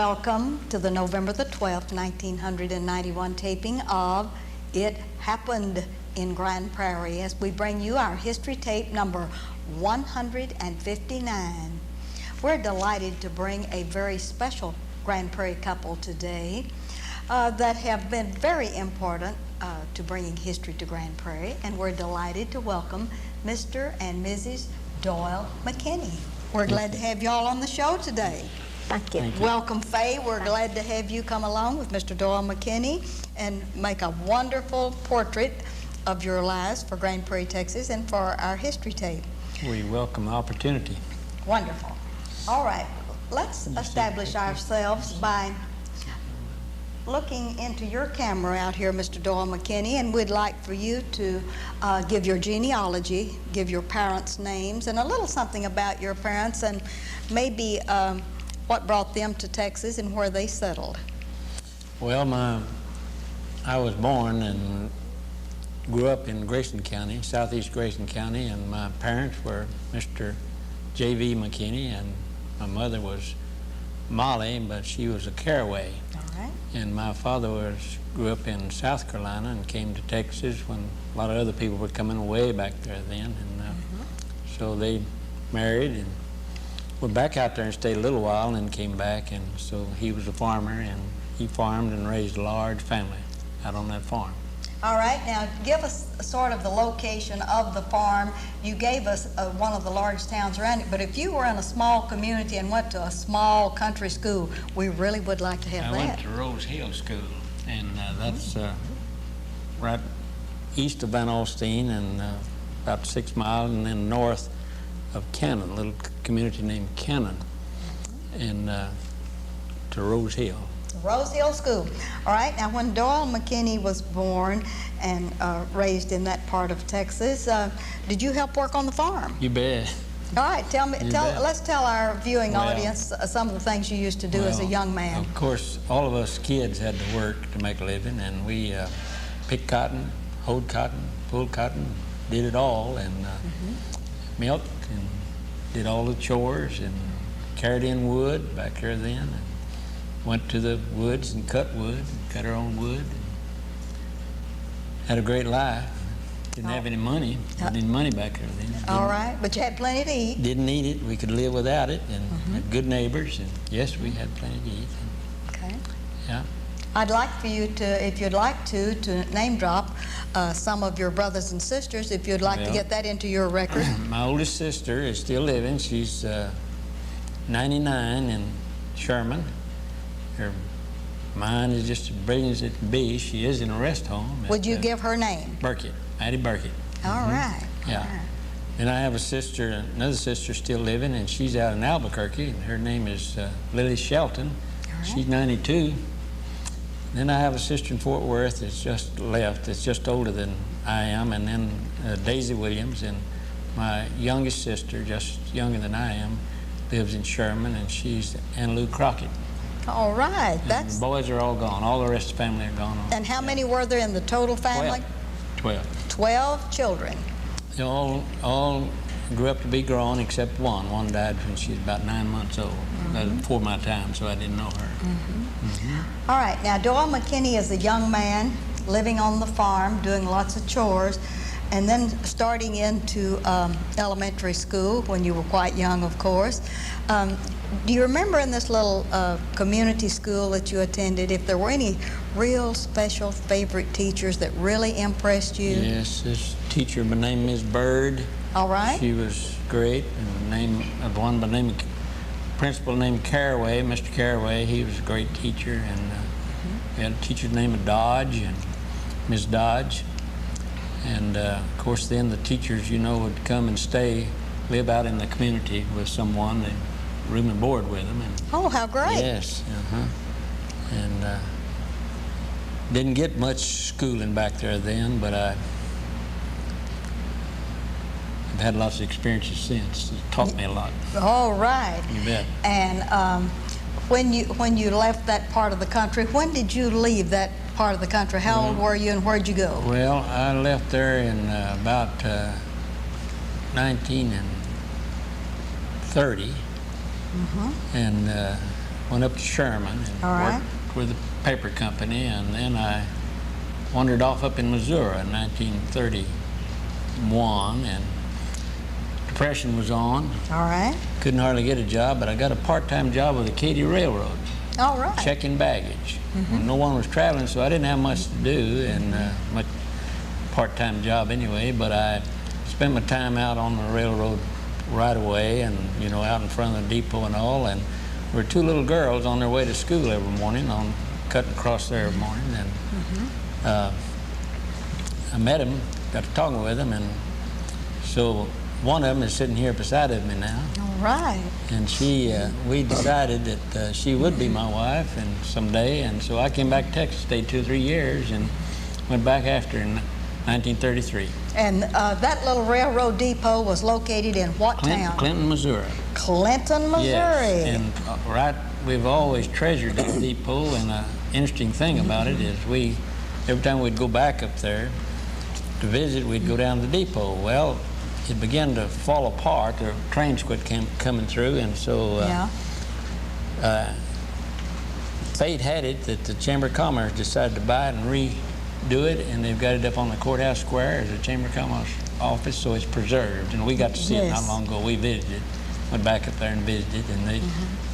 welcome to the November the 12th, 1991 taping of It Happened in Grand Prairie as we bring you our history tape number 159. We're delighted to bring a very special Grand Prairie couple today that have been very important to bringing history to Grand Prairie, and we're delighted to welcome Mr. and Mrs. Doyle McKinney. We're glad to have you all on the show today. Thank you. Welcome, Faye. We're glad to have you come along with Mr. Doyle McKinney and make a wonderful portrait of your lives for Grand Prairie, Texas, and for our history tape. We welcome the opportunity. Wonderful. All right, let's establish ourselves by looking into your camera out here, Mr. Doyle McKinney, and we'd like for you to give your genealogy, give your parents' names, and a little something about your parents, and maybe what brought them to Texas and where they settled. Well, I was born and grew up in Grayson County, southeast Grayson County, and my parents were Mr. J.V. McKinney, and my mother was Molly, but she was a Caraway. All right. And my father grew up in South Carolina and came to Texas when a lot of other people were coming way back there then. And so they married and went back out there and stayed a little while and then came back. And so he was a farmer, and he farmed and raised a large family out on that farm. All right, now give us sort of the location of the farm. You gave us one of the large towns around it, but if you were in a small community and went to a small country school, we really would like to have I that. went to Rose Hill School, and that's right east of Van Alstyne and about 6 miles, and then north of Cannon, a little community named Cannon, and to Rose Hill. Rose Hill School. All right, now when Doyle McKinney was born and raised in that part of Texas, did you help work on the farm? You bet. All right, let's tell our viewing Well, audience some of the things you used to do as a young man. Of course, all of us kids had to work to make a living, and we picked cotton, hoed cotton, pulled cotton, did it all, and milked and did all the chores and carried in wood back there then. And went to the woods and cut wood, and cut our own wood. And had a great life. Didn't have any money. Didn't need money back there then. All right, but you had plenty to eat. Didn't need it. We could live without it, and had good neighbors. And yes, we had plenty to eat. Okay. Yeah. I'd like for you to, if you'd like to name drop some of your brothers and sisters, if you'd like to get that into your record. My oldest sister is still living. She's 99 in Sherman. Her mind is just as brilliant as it can be. She is in a rest home. Would you give her name? Burkett, Addie Burkett. All right. Yeah. All right. And I have another sister still living, and she's out in Albuquerque, and her name is Lily Shelton. Right. She's 92. Then I have a sister in Fort Worth that's just left, that's just older than I am, and then Daisy Williams, and my youngest sister, just younger than I am, lives in Sherman, and she's Anna Lou Crockett. All right. And the boys are all gone. All the rest of the family are gone. And how many were there in the total family? 12. 12 children. They all grew up to be grown except one. One died when she was about 9 months old. That was before my time, so I didn't know her. All right. Now, Doyle McKinney is a young man living on the farm, doing lots of chores, and then starting into elementary school when you were quite young, of course. Do you remember in this little community school that you attended, if there were any real special favorite teachers that really impressed you? Yes, this teacher by name Ms. Bird. All right. She was great. And the name of one by name principal named Caraway, Mr. Caraway. He was a great teacher, and we had a teacher named Dodge and Ms. Dodge. And of course, then the teachers, would come and live out in the community with someone. They room and board with them. And oh, how great. yes, and didn't get much schooling back there then, but I've had lots of experiences since. It taught me a lot. All right. You bet. And when you left that part of the country, when did you leave that part of the country? How old were you and where'd you go? Well, I left there in about 1930. And went up to Sherman and All right. worked with the paper company, and then I wandered off up in Missouri in 1931, and Depression was on. All right. Couldn't hardly get a job, but I got a part-time job with the Katy Railroad, All right. checking baggage. No one was traveling, so I didn't have much to do, and much part-time job anyway, but I spent my time out on the railroad right away, and out in front of the depot and all, and there were two little girls on their way to school every morning, cutting across there every morning, and I met them, got to talking with them, and so one of them is sitting here beside of me now. All right. And we decided that she would be my wife and someday, and so I came back to Texas, stayed 2 or 3 years, and went back after in 1933. And that little railroad depot was located in what town? Clinton, Missouri. Clinton, Missouri. Yes, and we've always treasured that depot, and an interesting thing about it is every time we'd go back up there to visit, we'd go down to the depot. Well, it began to fall apart. The trains quit coming through, and so fate had it that the Chamber of Commerce decided to buy it and redo it, and they've got it up on the courthouse square as a Chamber of Commerce office, so it's preserved. And we got to see it not long ago. We visited, went back up there and visited, and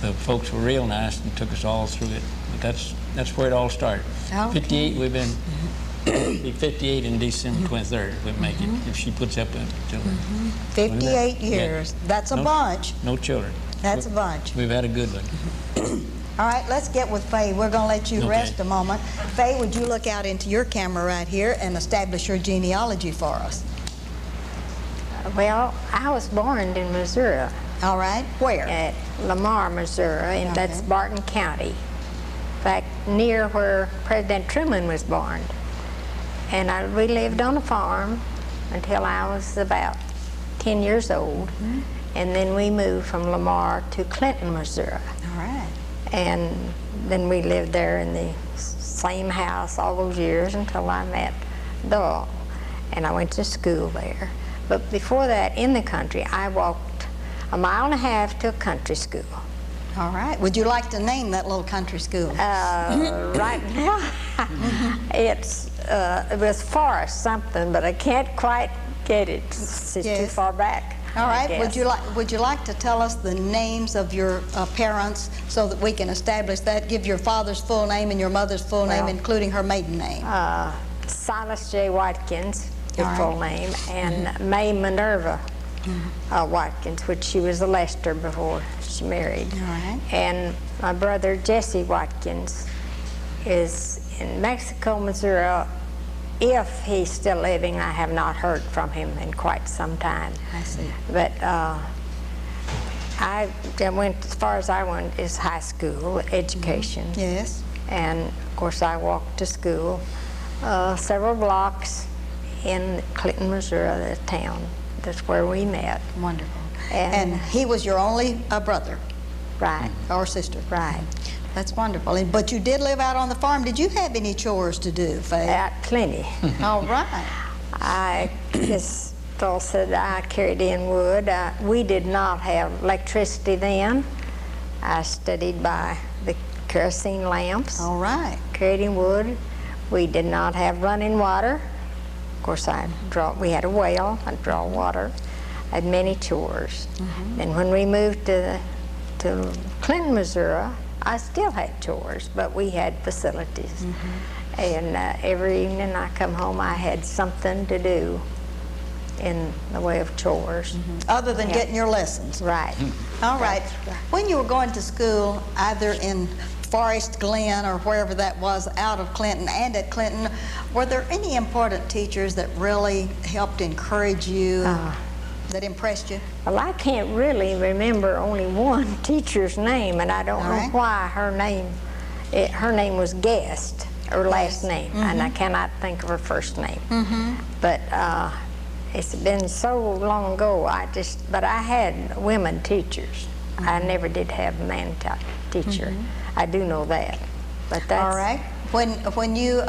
the folks were real nice and took us all through it. But that's where it all started. Okay. 58, we've been. Be 58 in December 23rd if we make it, if she puts up with it. 58 years. Yeah. That's a bunch. No children. That's a bunch. We've had a good one. All right, let's get with Faye. We're going to let you rest a moment. Faye, would you look out into your camera right here and establish your genealogy for us? Well, I was born in Missouri. All right. Where? At Lamar, Missouri, and that's Barton County. In fact, near where President Truman was born. And we lived on a farm until I was about 10 years old. And then we moved from Lamar to Clinton, Missouri. All right. And then we lived there in the same house all those years until I met Doyle. And I went to school there. But before that, in the country, I walked 1.5 miles to a country school. All right. Would you like to name that little country school? Right now, it was Forest something, but I can't quite get it. It's too far back. All right. Would you like to tell us the names of your parents so that we can establish that? Give your father's full name and your mother's full name, including her maiden name. Silas J. Watkins, her full name, and May Minerva Watkins, which she was a Lester before she married. All right. And my brother Jesse Watkins is in Mexico, Missouri. If he's still living, I have not heard from him in quite some time. I see. But I went, as far as I went, is high school education. Yes. And of course I walked to school several blocks in Clinton, Missouri, the town. That's where we met. Wonderful. And he was your only brother? Right. Or sister? Right. That's wonderful. But you did live out on the farm. Did you have any chores to do, Faye? Plenty. All right. I just said I carried in wood. We did not have electricity then. I studied by the kerosene lamps. All right. Carried in wood. We did not have running water. Of course, we had a well. I'd draw water. I had many chores. And when we moved to Clinton, Missouri, I still had chores, but we had facilities. And every evening I come home, I had something to do in the way of chores. Other than getting your lessons. Right. All right. When you were going to school, either in Forest Glen or wherever that was out of Clinton and at Clinton, were there any important teachers that really helped encourage you, that impressed you? Well, I can't really remember only one teacher's name, and I don't know why her name was Guest, her last name, and I cannot think of her first name. But it's been so long ago, but I had women teachers. I never did have a man teacher. I do know that. But that's... All right. When you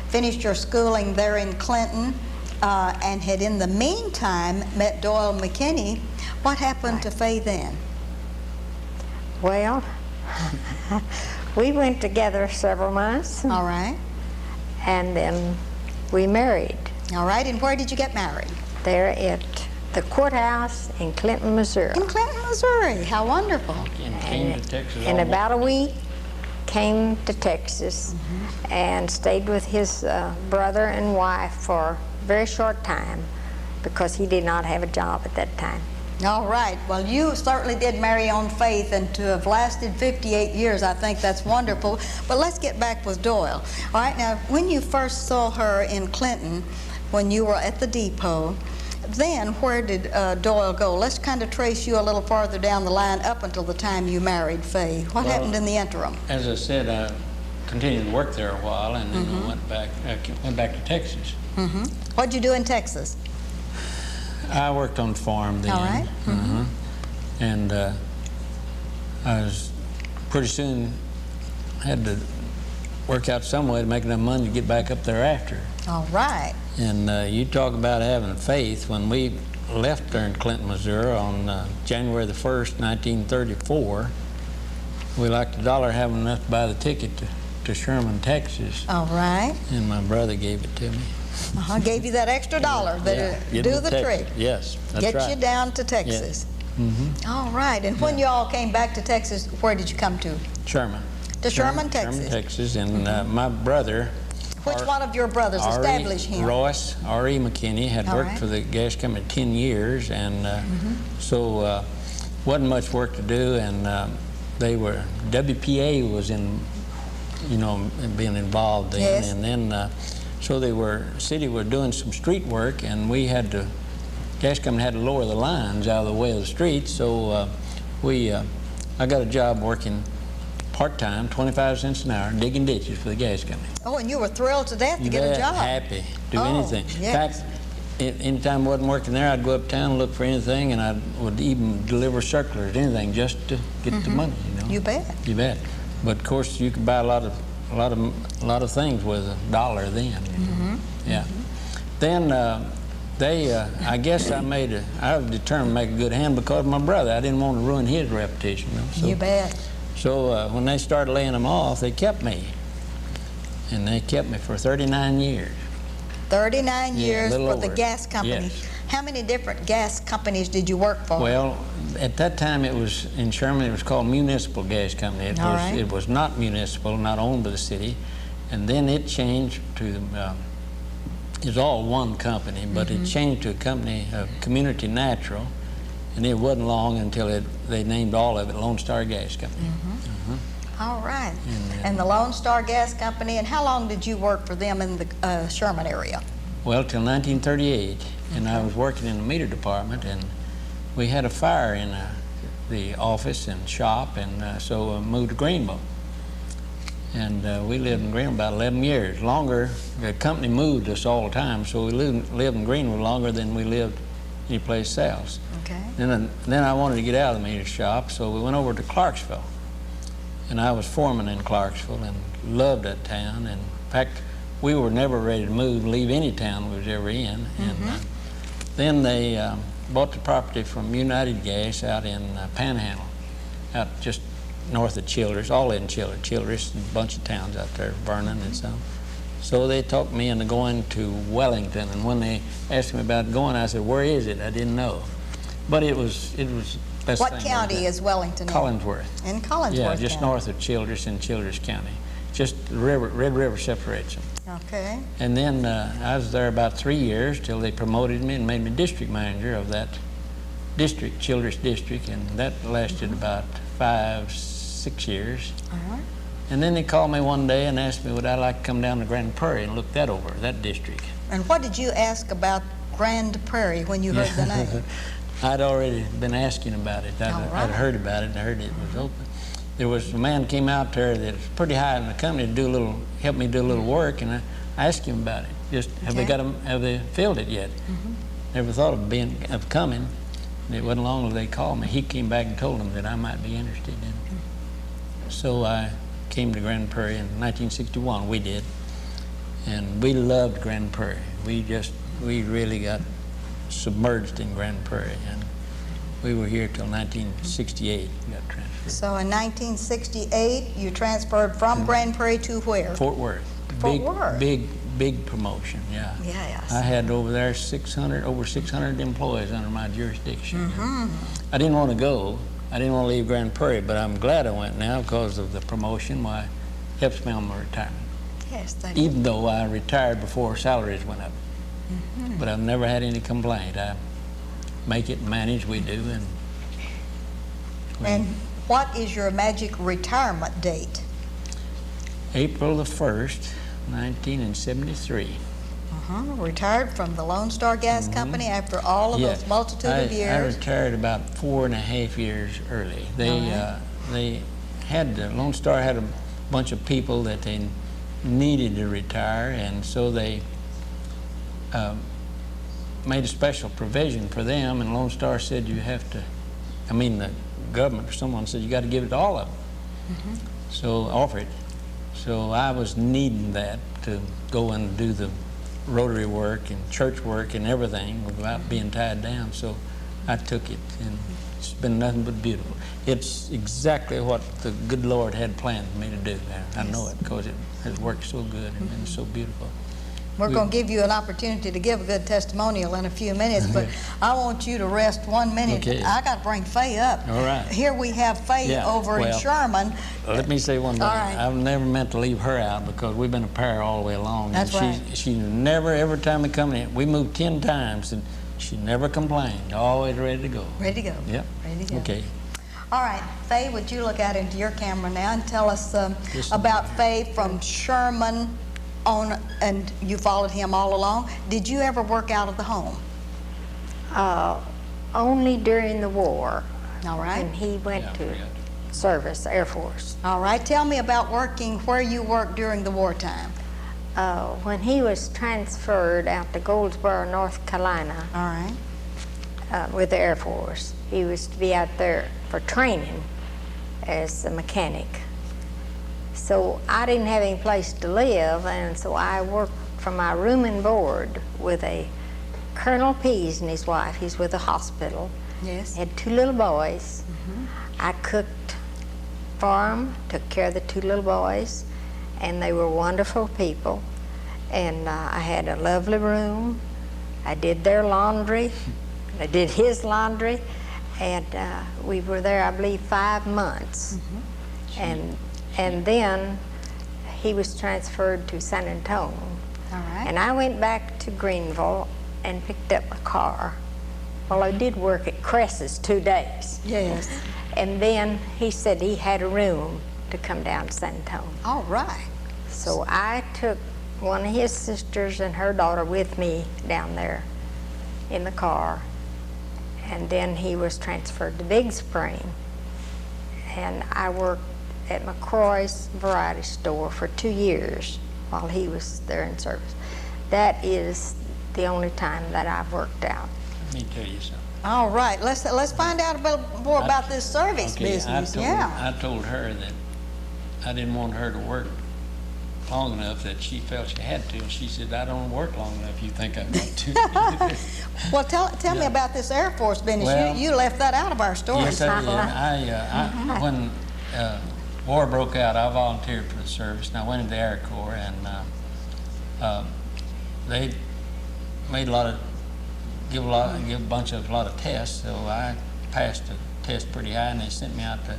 finished your schooling there in Clinton and had in the meantime met Doyle McKinney, what happened to Faye then? Well, We went together several months, All right. and then we married All right, and where did you get married? there at the courthouse in Clinton, Missouri. In Clinton, Missouri. How wonderful. And came to Texas In almost- about a week, came to Texas and stayed with his brother and wife for a very short time because he did not have a job at that time. All right. Well, you certainly did marry on faith, and to have lasted 58 years, I think that's wonderful. But let's get back with Doyle. All right. Now, when you first saw her in Clinton, when you were at the depot, then where did Doyle go? Let's kind of trace you a little farther down the line up until the time you married Faye. What Well, happened in the interim? As I said, I continued to work there a while, and then I went back to Texas. What'd you do in Texas? I worked on the farm then. All right. And I was pretty soon had to work out some way to make enough money to get back up there after. All right. And you talk about having faith. When we left there in Clinton, Missouri on January the 1st, 1934, we liked $1 having enough to buy the ticket to Sherman, Texas. All right. And my brother gave it to me. Gave you that extra $1 that Get do me the Texas. trick. Yes, that's Get right. you down to Texas. All right. And when you all came back to Texas, where did you come to? Sherman. To Sherman, Texas. Sherman, Texas. And my brother, Which one of your brothers established him? Royce, R.E. McKinney, had All worked right. for the gas company 10 years, and so wasn't much work to do, and WPA was in, being involved then, Yes. and then so city were doing some street work, and gas company had to lower the lines out of the way of the streets, so I got a job working part-time, 25 cents an hour, digging ditches for the gas company. Oh, and you were thrilled to death to You get bet, a job. happy, do Oh, anything. yes. In fact, anytime I wasn't working there, I'd go uptown and look for anything, and I would even deliver circulars, anything, just to get the money. You bet. You bet. But of course, you could buy a lot of things with $1 then. Yeah. Then I guess I was determined to make a good hand because of my brother. I didn't want to ruin his reputation. So, You bet. So when they started laying them off, they kept me. And they kept me for 39 years. 39 Yeah, a years little for the over. gas company. Yes. How many different gas companies did you work for? Well, at that time it was in Sherman. It was called Municipal Gas Company. All right. It was not municipal, not owned by the city, and then it changed to. It's all one company, but it changed to a company of Community Natural, and it wasn't long until they named all of it Lone Star Gas Company. All right. And the Lone Star Gas Company, and how long did you work for them in the Sherman area? Well, till 1938, and I was working in the meter department, and we had a fire in the office and shop, and so I moved to Greenville. And we lived in Greenville about 11 years. Longer, the company moved us all the time, so we lived in Greenville longer than we lived anyplace else. Okay. Then I wanted to get out of the meter shop, so we went over to Clarksville. And I was foreman in Clarksville and loved that town. And in fact, we were never ready to leave any town we was ever in. And then they bought the property from United Gas out in Panhandle, out just north of Childress, all in Childress, and a bunch of towns out there, Vernon and so. So they talked me into going to Wellington, and when they asked me about going, I said, "Where is it?" I didn't know, but it was best What thing county ever is Wellington in? Collinsworth. In Collinsworth Yeah, just County. north of Childress in Childress County. Just the Red River separates them. Okay. And then I was there about 3 years till they promoted me and made me district manager of that district, Childress district, and that lasted about 5-6 years. All right. And then they called me one day and asked me would I like to come down to Grand Prairie and look that over, that district. And what did you ask about Grand Prairie when you heard the name? I'd already been asking about it. All right. I'd heard about it and I heard it was open. There was a man came out there that was pretty high in the company to help me do a little work, and I asked him about it. Just have they filled it yet? Never thought of coming. And it wasn't long till they called me. He came back and told them that I might be interested in it. So I came to Grand Prairie in 1961. We did, and we loved Grand Prairie. We really got submerged in Grand Prairie, we were here till 1968. We got transferred. So in 1968, you transferred from Grand Prairie to where? Fort Worth. Fort Worth. Big promotion, yeah. Yes. I had over there over 600 employees under my jurisdiction. I didn't want to go. I didn't want to leave Grand Prairie, but I'm glad I went now because of the promotion. Why, it helps me on my retirement. Yes, that Even though I retired before salaries went up. But I've never had any complaint. I make it and manage, we do. And what is your magic retirement date? April the 1st, 1973. Retired from the Lone Star Gas Company after all of those multitude of I years. retired about 4.5 years early. They had, Lone Star had a bunch of people that they needed to retire, and so they made a special provision for them, and Lone Star said you have to, the government or someone said you got to give it to all of them. So offer it. So I was needing that to go and do the Rotary work and church work and everything without being tied down. So I took it, and it's been nothing but beautiful. It's exactly what the good Lord had planned for me to do there. I know it because it has worked so good and been so beautiful. We're going to give you an opportunity to give a good testimonial in a few minutes, but I want you to rest 1 minute. Okay. I got to bring Faye up. All right. Here we have Faye over in Sherman. Let me say one thing. All right. I've never meant to leave her out because we've been a pair all the way along. That's right. She never, every time we come in, we moved 10 times, and she never complained. Always ready to go. Ready to go. Yep. Ready to go. Okay. All right, Faye, would you look out into your camera now and tell us about Faye from Sherman on, and you followed him all along. Did you ever work out of the home? Only during the war. All right. And he went to service, Air Force. All right, tell me about working, where you worked during the wartime. When he was transferred out to Goldsboro, North Carolina, All right. with the Air Force, he was to be out there for training as a mechanic. So I didn't have any place to live, and so I worked from my room and board with a Colonel Pease and his wife. He's with the hospital. Yes. Had 2 little boys. I cooked for them, took care of the 2 little boys, and they were wonderful people. And I had a lovely room. I did their laundry. I did his laundry. And we were there, I believe, 5 months. And then he was transferred to San Antonio. All right. And I went back to Greenville and picked up my car. Well, I did work at Cress's 2 days. Yes. And then he said he had a room to come down to San Antonio. All right. So I took one of his sisters and her daughter with me down there in the car. And then he was transferred to Big Spring. And I worked at McCroy's variety store for 2 years while he was there in service. That is the only time that I've worked out. Let me tell you something. All right, let's find out more about this service business. I told her that I didn't want her to work long enough that she felt she had to, and she said, I don't work long enough, you think I've got to. Well, tell me about this Air Force business. Well, you left that out of our story. Yes, I did. When war broke out, I volunteered for the service, and I went into the Air Corps, and they made a lot of tests, so I passed the test pretty high, and they sent me out to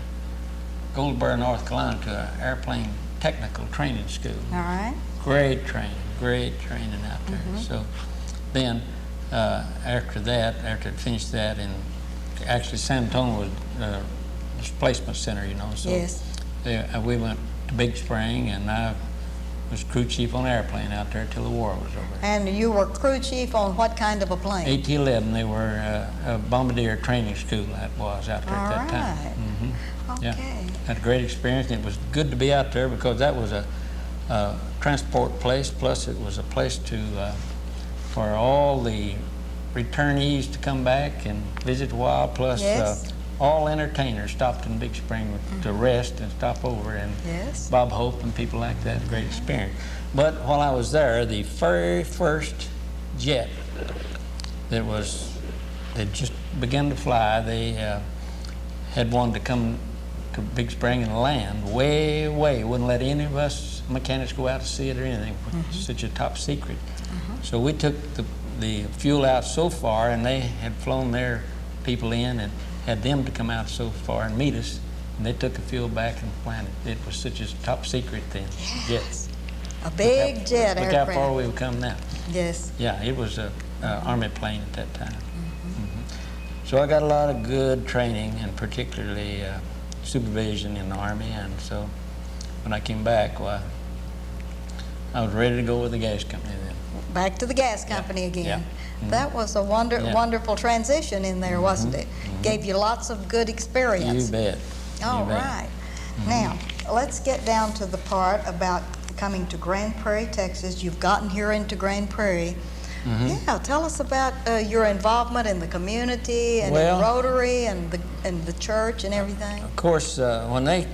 Goldsboro, North Carolina, to an airplane technical training school. All right. Great training out there. So then, after I finished that, and actually San Antonio was a displacement center, so yes. We went to Big Spring, and I was crew chief on an airplane out there till the war was over. And you were crew chief on what kind of a plane? AT-11, they were a bombardier training school that was out there at that time. Okay. Yeah, had a great experience, and it was good to be out there because that was a transport place, plus it was a place for all the returnees to come back and visit a while, plus yes. All entertainers stopped in Big Spring to rest and stop over, and yes. Bob Hope and people like that, great experience. But while I was there, the very first jet that just began to fly, they had wanted to come to Big Spring and land way away. Wouldn't let any of us mechanics go out to see it or anything. Such a top secret. So we took the fuel out so far, and they had flown their people in and had them to come out so far and meet us. And they took the fuel back and planted. It was such a top secret then. Yes. A big jet Look aircraft. how far we've come now. Yes. Yeah, it was a Army plane at that time. So I got a lot of good training, and particularly supervision in the Army. And so when I came back, well, I was ready to go with the gas company then. Back to the gas company again. Yeah. That was a wonderful transition in there, wasn't it? Gave you lots of good experience. You bet. All You bet. right. Now, let's get down to the part about coming to Grand Prairie, Texas. You've gotten here into Grand Prairie. Yeah, tell us about your involvement in the community and in Rotary and the church and everything. Of course, when they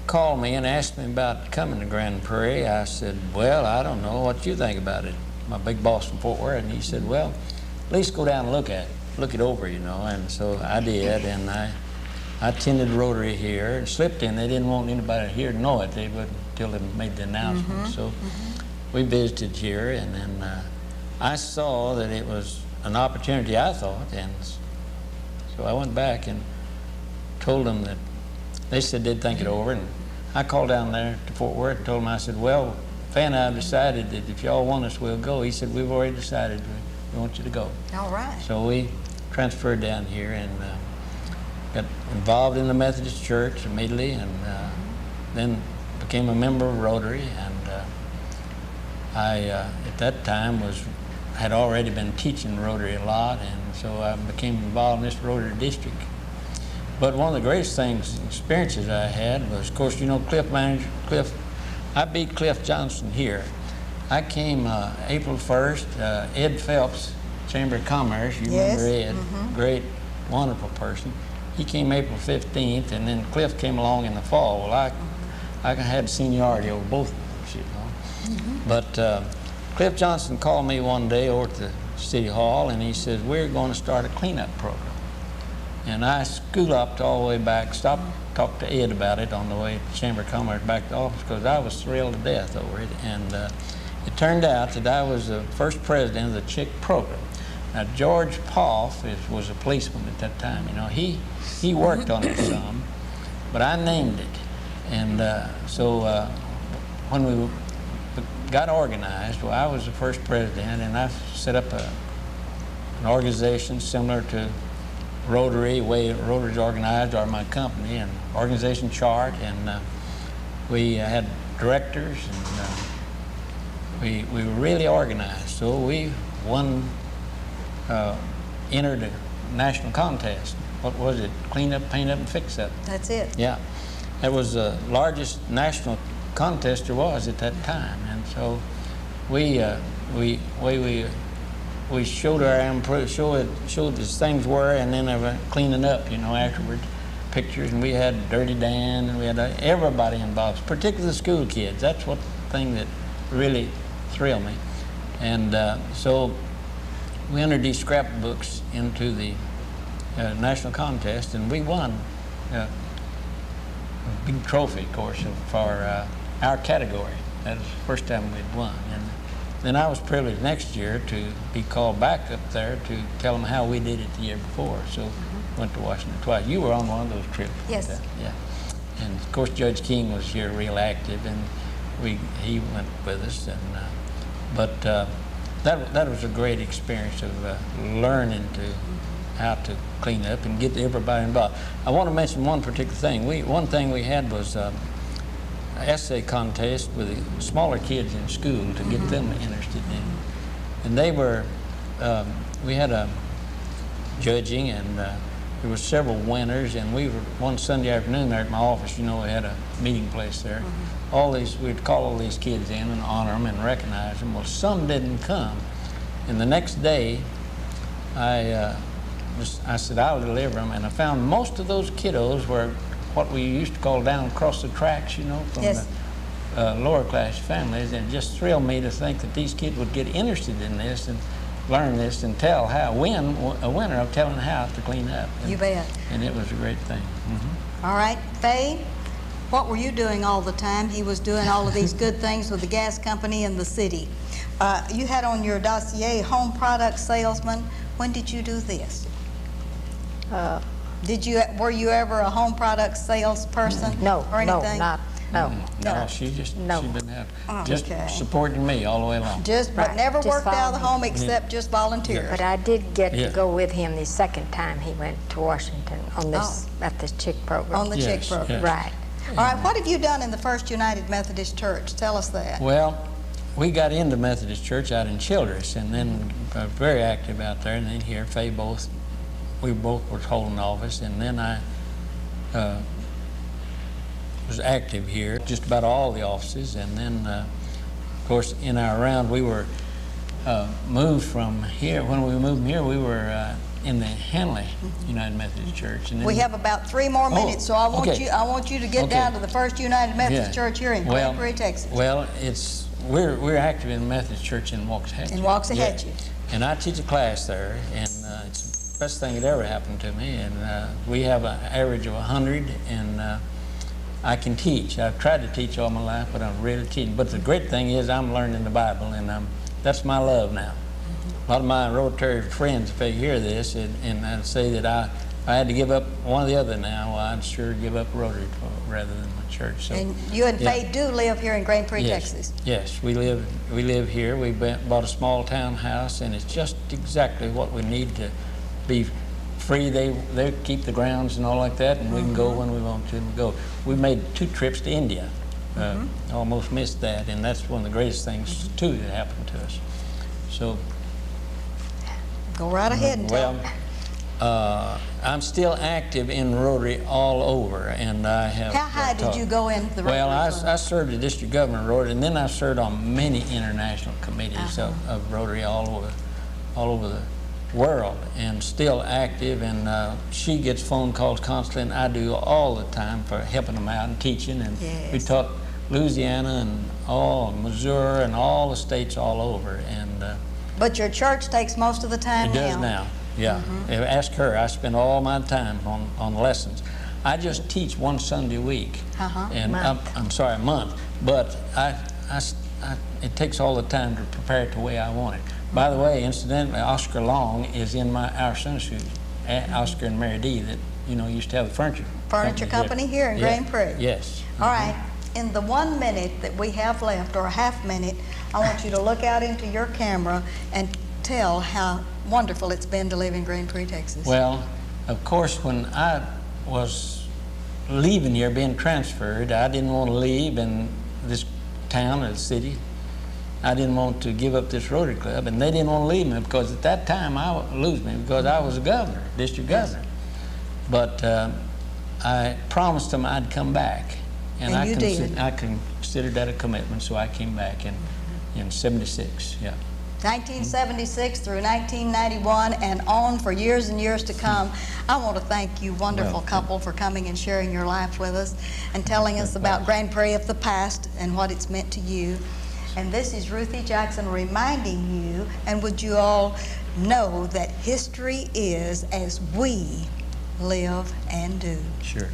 called me and asked me about coming to Grand Prairie, I said, well, I don't know what you think about it. My big boss from Fort Worth, and he said, well, at least go down and look it over, you know. And so I did, and I attended Rotary here and slipped in. They didn't want anybody here to know it. They wouldn't until they made the announcement. So we visited here, and then I saw that it was an opportunity, I thought, and so I went back and told them that they said they'd think it over, and I called down there to Fort Worth and told them, I said, well, Fan and I have decided that if y'all want us, we'll go. He said, we've already decided we want you to go. All right. So we transferred down here and got involved in the Methodist Church immediately, and then became a member of Rotary, and I at that time had already been teaching Rotary a lot, and so I became involved in this Rotary district. But one of the greatest experiences I had was, of course, you know, Cliff, I beat Cliff Johnson here. I came April 1st, Ed Phelps, Chamber of Commerce, you remember Ed, great, wonderful person. He came April 15th, and then Cliff came along in the fall. Well, I had seniority over both of them, you know. But Cliff Johnson called me one day over at the City Hall, and he says, we're going to start a cleanup program. And I scoot-upped all the way back, talked to Ed about it on the way to Chamber of Commerce back to the office, because I was thrilled to death over it. And it turned out that I was the first president of the Chick program. Now, George Poff was a policeman at that time. You know, he worked on it some, but I named it. And so when we got organized, well, I was the first president, and I set up an organization similar to Rotary, way Rotary's organized, or my company, and organization chart, and we had directors, and we were really organized. So we entered a national contest. What was it? Clean up, paint up, and fix up. That's it. Yeah, that was the largest national contest there was at that time, and so we showed our showed as things were, and then they were cleaning up, you know, afterwards, pictures, and we had Dirty Dan, and we had everybody involved, particularly the school kids. That's what thing that really thrilled me, and so we entered these scrapbooks into the national contest, and we won a big trophy, of course, for our category. That was the first time we'd won. And then I was privileged next year to be called back up there to tell them how we did it the year before. So went to Washington twice. You were on one of those trips. Yes. Yeah. And of course Judge King was here real active, and he went with us. And but that was a great experience of learning how to clean up and get everybody involved. I want to mention one particular thing. One thing we had was essay contest with the smaller kids in school to get them interested in. And they were, we had a judging, and there were several winners, and we were one Sunday afternoon there at my office, you know, we had a meeting place there. We'd call all these kids in and honor them and recognize them. Well, some didn't come. And the next day, I said, I'll deliver them, and I found most of those kiddos were what we used to call down across the tracks, you know, from the lower class families, and it just thrilled me to think that these kids would get interested in this, and learn this and tell how, win a winner of telling how to clean up. You bet. And it was a great thing. All right, Faye, what were you doing all the time? He was doing all of these good things with the gas company in the city. You had on your dossier home product salesman. When did you do this? Were you ever a home product salesperson? No, or anything? no. She No. been Oh, just okay. supporting me all the way along. But Right, never just worked out of the home volunteer. except just volunteers. But I did get Yeah. to go with him the second time he went to Washington on this at this chick program. On the chick Yes, program. yes. Right. All right, what have you done in the First United Methodist Church? Tell us that. Well, we got into Methodist Church out in Childress, and then very active out there. And then here, we both were holding office, and then I was active here, just about all the offices. And then, of course, in our round, we were moved from here. When we moved from here, we were in the Hanley United Methodist Church. And then We have about 3 more minutes, so I want okay. you to get Okay. down to the First United Methodist Yeah. Church here in Well, Prairie, Texas. Well, we're active in the Methodist Church in Waxahachie. In Waxahachie. Yeah. And I teach a class there, and it's the best thing that ever happened to me. And we have an average of 100, and I can teach. I've tried to teach all my life, but I'm really teaching. But the great thing is I'm learning the Bible, and that's my love now. A lot of my Rotary friends, if they hear this, and I'd say that if I had to give up one or the other now, well, I'd sure give up Rotary rather than my church. So, And you and yeah. Faye do live here in Grand Prairie, Yes. Texas. Yes, we live here. We bought a small townhouse, and it's just exactly what we need to be free. They keep the grounds and all like that, and we can go when we want to go. We made 2 trips to India. Almost missed that, and that's one of the greatest things too that happened to us. So, Go right ahead and tell. well, I'm still active in Rotary all over, and I have. How high did you go in the Rotary Well, Club? I served as district governor of Rotary, and then I served on many international committees of Rotary all over the world, and still active. And she gets phone calls constantly, and I do all the time for helping them out and teaching. And we Yes. taught Louisiana and Missouri and all the states all over. And But your church takes most of the time it does now. Yeah. Ask her. I spend all my time on lessons. I just teach one Sunday a week. And I'm sorry, a month. But it takes all the time to prepare it the way I want it. By the way, incidentally, Oscar Long is in our Sunday school. Oscar and Mary D. that used to have the furniture company here in Grand Prairie. Yes. All right. In the 1 minute that we have left, or a half minute, I want you to look out into your camera and tell how wonderful it's been to live in Grand Prairie, Texas. Well, of course, when I was leaving here, being transferred, I didn't want to leave in this town or the city. I didn't want to give up this Rotary Club, and they didn't want to leave me because at that time I would lose me because I was a governor, district governor. But I promised them I'd come back. And you did. I considered that a commitment, so I came back in '76, yeah. 1976 through 1991 and on for years and years to come. I want to thank you, wonderful couple, for coming and sharing your life with us and telling us about Grand Prairie of the past and what it's meant to you. And this is Ruthie Jackson reminding you, and would you all know that history is as we live and do. Sure.